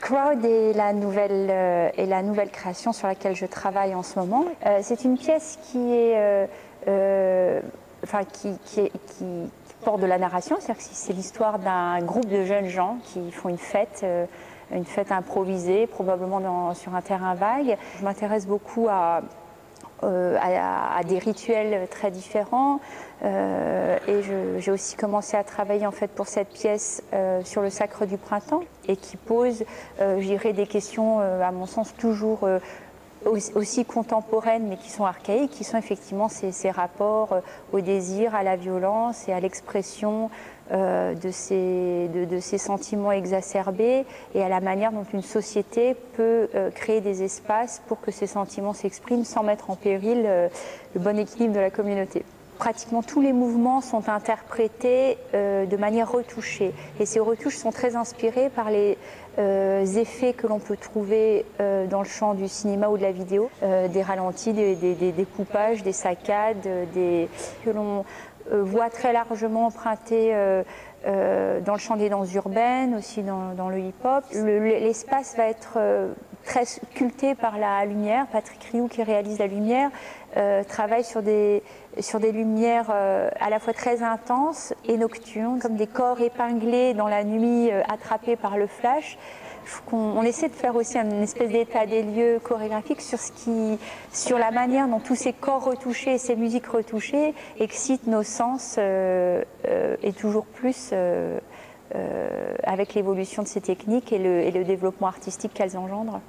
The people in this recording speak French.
Crowd est la nouvelle création sur laquelle je travaille en ce moment. C'est une pièce qui porte de la narration, c'est-à-dire que c'est l'histoire d'un groupe de jeunes gens qui font une fête improvisée, probablement sur un terrain vague. Je m'intéresse beaucoup à des rituels très différents et j'ai aussi commencé à travailler en fait pour cette pièce sur le sacre du printemps et qui pose, je dirais, des questions à mon sens toujours aussi contemporaines mais qui sont archaïques, qui sont effectivement ces rapports au désir, à la violence et à l'expression de ces sentiments exacerbés et à la manière dont une société peut créer des espaces pour que ces sentiments s'expriment sans mettre en péril le bon équilibre de la communauté. Pratiquement tous les mouvements sont interprétés de manière retouchée et ces retouches sont très inspirées par les effets que l'on peut trouver dans le champ du cinéma ou de la vidéo, des ralentis, des découpages, des saccades, que l'on voit très largement empruntés dans le champ des danses urbaines, aussi dans le hip-hop. L'espace va être très sculpté par la lumière. Patrick Rioux, qui réalise la lumière, travaille sur des lumières à la fois très intenses et nocturnes, comme des corps épinglés dans la nuit, attrapés par le flash. On essaie de faire aussi une espèce d'état des lieux chorégraphique sur la manière dont tous ces corps retouchés et ces musiques retouchées excitent nos sens et toujours plus avec l'évolution de ces techniques et le développement artistique qu'elles engendrent.